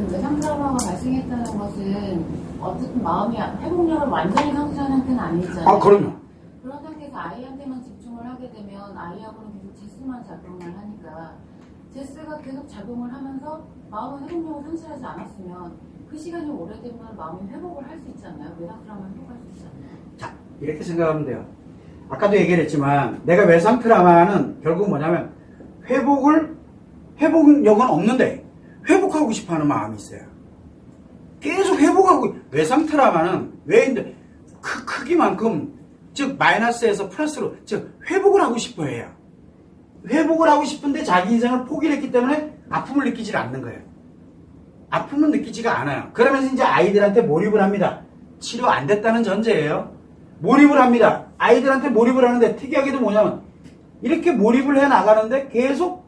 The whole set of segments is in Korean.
외상 트라우마가 발생했다는 것은 어쨌든 마음이 회복력을 완전히 상실한 상태는 아니잖아요. 아, 그럼요. 그런 상태에서 아이한테만 집중을 하게 되면 아이하고는 계속 제스만 작용을 하니까 제스가 계속 작용을 하면서 마음의 회복력을 상실하지 않았으면 그 시간이 오래되면 마음이 회복을 할 수 있잖아요. 외상 트라우마를 회복할 수 있잖아요. 자, 이렇게 생각하면 돼요. 아까도 얘기를 했지만 내가 외상 트라우마는 결국 뭐냐면 회복력은 없는데 회복하고 싶어하는 마음이 있어요. 계속 회복하고 외상 트라우마는 왜 크기만큼 즉 마이너스에서 플러스로 즉 회복을 하고 싶어 해요. 회복을 하고 싶은데 자기 인생을 포기를 했기 때문에 아픔을 느끼지 않는 거예요. 아픔은 느끼지가 않아요. 그러면서 이제 아이들한테 몰입을 합니다. 치료 안 됐다는 전제예요. 몰입을 합니다. 아이들한테 몰입을 하는데 특이하게도 뭐냐면 이렇게 몰입을 해 나가는데 계속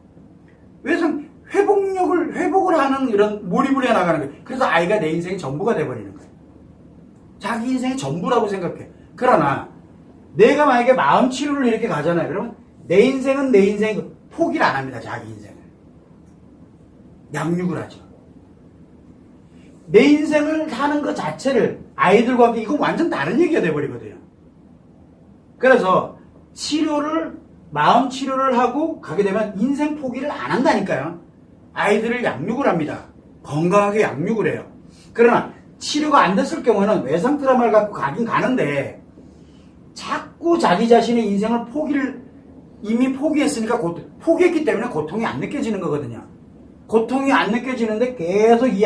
회복을 하는 이런 몰입을 해 나가는 거예요. 그래서 아이가 내 인생의 전부가 돼버리는 거예요. 자기 인생의 전부라고 생각해. 그러나 내가 만약에 마음 치료를 이렇게 가잖아요. 그러면 내 인생은 내 인생이고 포기를 안 합니다. 자기 인생을. 양육을 하죠. 내 인생을 사는 것 자체를 아이들과 함께 이건 완전 다른 얘기가 돼버리거든요. 그래서 마음 치료를 하고 가게 되면 인생 포기를 안 한다니까요. 아이들을 양육을 합니다. 건강하게 양육을 해요. 그러나 치료가 안 됐을 경우는 외상 트라우마를 갖고 가긴 가는데 자꾸 자기 자신의 인생을 이미 포기했으니까 포기했기 때문에 고통이 안 느껴지는 거거든요. 고통이 안 느껴지는데 계속 이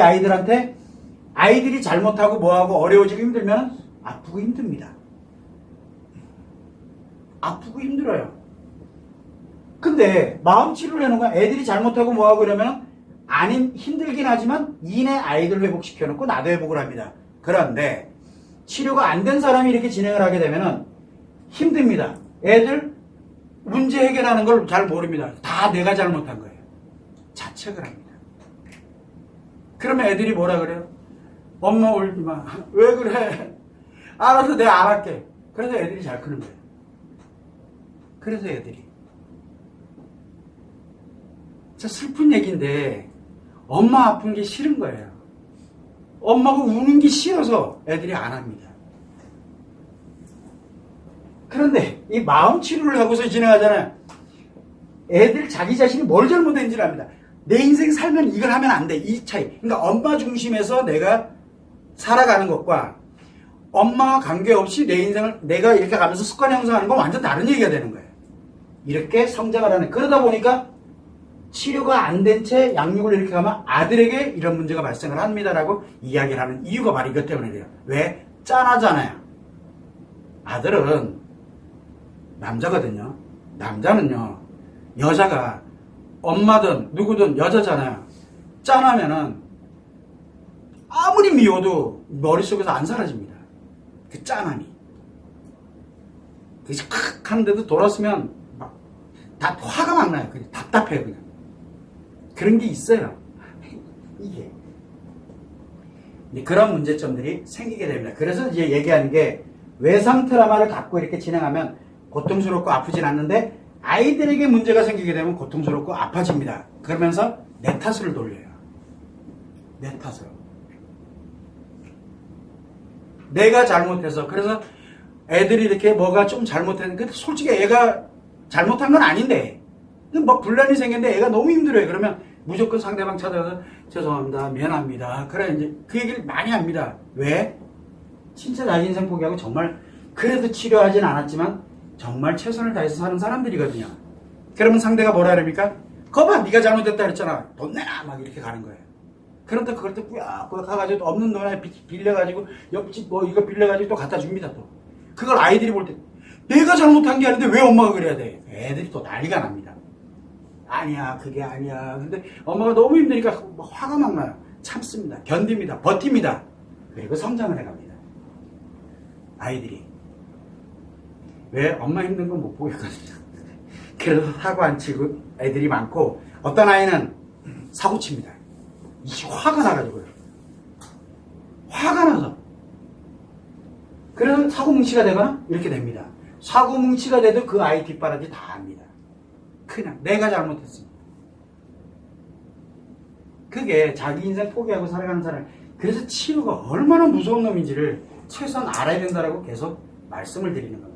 아이들이 잘못하고 뭐하고 어려워지고 힘들면 아프고 힘듭니다. 아프고 힘들어요. 근데 마음 치료를 해놓으면 애들이 잘못하고 뭐하고 그러면 힘들긴 하지만 이내 아이들 회복시켜놓고 나도 회복을 합니다. 그런데 치료가 안 된 사람이 이렇게 진행을 하게 되면 힘듭니다. 애들 문제 해결하는 걸 잘 모릅니다. 다 내가 잘못한 거예요. 자책을 합니다. 그러면 애들이 뭐라 그래요? 엄마 울지 마. 왜 그래? 알아서 내가 안 할게. 그래서 애들이 잘 크는 거예요. 그래서 애들이. 진짜 슬픈 얘기인데 엄마 아픈 게 싫은 거예요. 엄마가 우는 게 싫어서 애들이 안 합니다. 그런데 이 마음 치료를 하고서 진행하잖아요. 애들 자기 자신이 뭘 잘못했는지를 압니다. 내 인생 살면 이걸 하면 안 돼. 이 차이. 그러니까 엄마 중심에서 내가 살아가는 것과 엄마와 관계없이 내 인생을 내가 이렇게 가면서 습관 형성하는 건 완전 다른 얘기가 되는 거예요. 이렇게 성장을 하는. 그러다 보니까 치료가 안 된 채 양육을 이렇게 가면 아들에게 이런 문제가 발생을 합니다라고 이야기를 하는 이유가 바로 이것 때문에 그래요. 왜? 짠하잖아요. 아들은 남자거든요. 남자는요. 여자가 엄마든 누구든 여자잖아요. 짠하면은 아무리 미워도 머릿속에서 안 사라집니다. 그 짠함이. 그래서 칵 하는데도 돌았으면 막 다 화가 막 나요. 그냥 답답해요. 그냥. 그런 게 있어요. 이게. 그런 문제점들이 생기게 됩니다. 그래서 이제 얘기하는 게 외상 트라우마를 갖고 이렇게 진행하면 고통스럽고 아프진 않는데 아이들에게 문제가 생기게 되면 고통스럽고 아파집니다. 그러면서 내 탓을 돌려요. 내 탓을. 내가 잘못해서. 그래서 애들이 이렇게 뭐가 좀 잘못했는데 솔직히 애가 잘못한 건 아닌데 뭐 분란이 생겼는데 애가 너무 힘들어요. 그러면 무조건 상대방 찾아가서 죄송합니다. 미안합니다. 그래 이제 그 얘기를 많이 합니다. 왜? 진짜 자기 인생 포기하고 정말 그래도 치료하진 않았지만 정말 최선을 다해서 사는 사람들이거든요. 그러면 상대가 뭐라 그럽니까? 거봐 네가 잘못했다 그랬잖아. 돈 내놔 막 이렇게 가는 거예요. 그런데 그걸 또 꾸역꾸역 가가지고 없는 돈에 빌려가지고 옆집 뭐 이거 빌려가지고 또 갖다 줍니다. 또 그걸 아이들이 볼 때 내가 잘못한 게 아닌데 왜 엄마가 그래야 돼? 애들이 또 난리가 납니다. 아니야 그게 아니야. 근데 엄마가 너무 힘드니까 화가 막 나요. 참습니다. 견딥니다. 버팁니다. 그리고 성장을 해갑니다. 아이들이. 왜? 엄마 힘든 건 못 보겠거든요. 그래서 사고 안 치고 애들이 많고 어떤 아이는 사고 칩니다. 이게 화가 나가지고요. 화가 나서. 그래서 사고 뭉치가 되거나 이렇게 됩니다. 사고 뭉치가 돼도 그 아이 뒷바라지 다 합니다. 그냥 내가 잘못했습니다. 그게 자기 인생 포기하고 살아가는 사람. 그래서 치유가 얼마나 무서운 놈인지를 최소한 알아야 된다라고 계속 말씀을 드리는 겁니다.